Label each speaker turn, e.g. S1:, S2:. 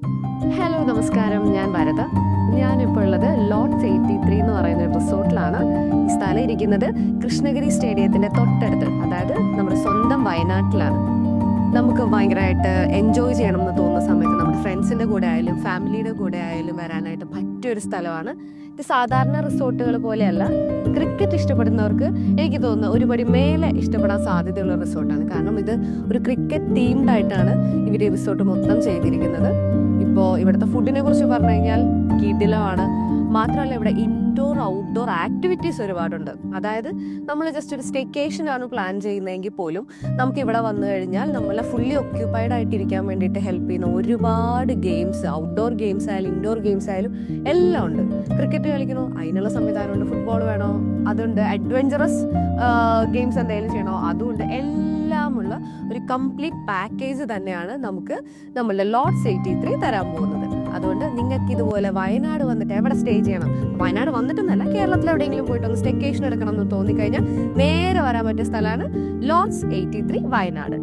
S1: Hello നമസ്കാരം, ഞാൻ ഭരത. ഞാനിപ്പോൾ ഉള്ളത് ലോഡ്സ് 83 എന്ന് പറയുന്ന ഒരു റിസോർട്ടിലാണ്. ഈ സ്ഥലം ഇരിക്കുന്നത് കൃഷ്ണഗിരി സ്റ്റേഡിയത്തിന്റെ തൊട്ടടുത്ത്, അതായത് നമ്മുടെ സ്വന്തം വയനാട്ടിലാണ്. നമുക്ക് ഭയങ്കരമായിട്ട് എൻജോയ് ചെയ്യണം എന്ന് തോന്നുന്ന സമയത്ത് നമ്മുടെ ഫ്രണ്ട്സിന്റെ കൂടെ ആയാലും ഫാമിലിയുടെ കൂടെ ആയാലും വരാനായിട്ട് പറ്റിയൊരു സ്ഥലമാണ് ഇത്. സാധാരണ റിസോർട്ടുകൾ പോലെയല്ല, ക്രിക്കറ്റ് ഇഷ്ടപ്പെടുന്നവർക്ക് എനിക്ക് തോന്നുന്നു ഒരുപടി മേലെ ഇഷ്ടപ്പെടാൻ സാധ്യതയുള്ള റിസോർട്ടാണ്. കാരണം ഇത് ഒരു ക്രിക്കറ്റ് തീംഡ് ആയിട്ടാണ് ഇവർ ഈ റിസോർട്ട് മൊത്തം ചെയ്തിരിക്കുന്നത്. ഇപ്പോൾ ഇവിടുത്തെ ഫുഡിനെ കുറിച്ച് പറഞ്ഞു കഴിഞ്ഞാൽ കിടിലമാണ്. മാത്രമല്ല ഇവിടെ ഇൻഡോർ ഔട്ട്ഡോർ ആക്ടിവിറ്റീസ് ഒരുപാടുണ്ട്. അതായത് നമ്മൾ ജസ്റ്റ് ഒരു സ്റ്റേക്കേഷൻ ആണ് പ്ലാൻ ചെയ്യുന്നതെങ്കിൽ പോലും നമുക്ക് ഇവിടെ വന്നു കഴിഞ്ഞാൽ നമ്മളെ ഫുള്ളി ഒക്യുപ്പൈഡ് ആയിട്ടിരിക്കാൻ വേണ്ടിയിട്ട് ഹെൽപ്പ് ചെയ്യുന്ന ഒരുപാട് ഗെയിംസ്, ഔട്ട്ഡോർ ഗെയിംസ് ആയാലും ഇൻഡോർ ഗെയിംസ് ആയാലും എല്ലാം ഉണ്ട്. ക്രിക്കറ്റ് കളിക്കണോ അതിനുള്ള സംവിധാനമുണ്ട്, ഫുട്ബോൾ വേണോ അതുണ്ട്, അഡ്വഞ്ചറസ് ഗെയിംസ് എന്തെങ്കിലും ചെയ്യണോ അതുണ്ട്. എല്ലാമുള്ള ഒരു കംപ്ലീറ്റ് പാക്കേജ് തന്നെയാണ് നമുക്ക് നമ്മളുടെ ലോഡ്സ് 83 തരാൻ പോകുന്നത്. അതുകൊണ്ട് നിങ്ങൾക്ക് ഇതുപോലെ വയനാട് വന്നിട്ട് എവിടെ സ്റ്റേ ചെയ്യണം, വയനാട് വന്നിട്ടൊന്നല്ല കേരളത്തിൽ എവിടെയെങ്കിലും പോയിട്ട് ഒന്ന് സ്റ്റേക്കേഷൻ എടുക്കണം എന്ന് തോന്നിക്കഴിഞ്ഞാൽ നേരെ വരാൻ പറ്റിയ സ്ഥലമാണ് ലോഡ്സ് 83 വയനാട്.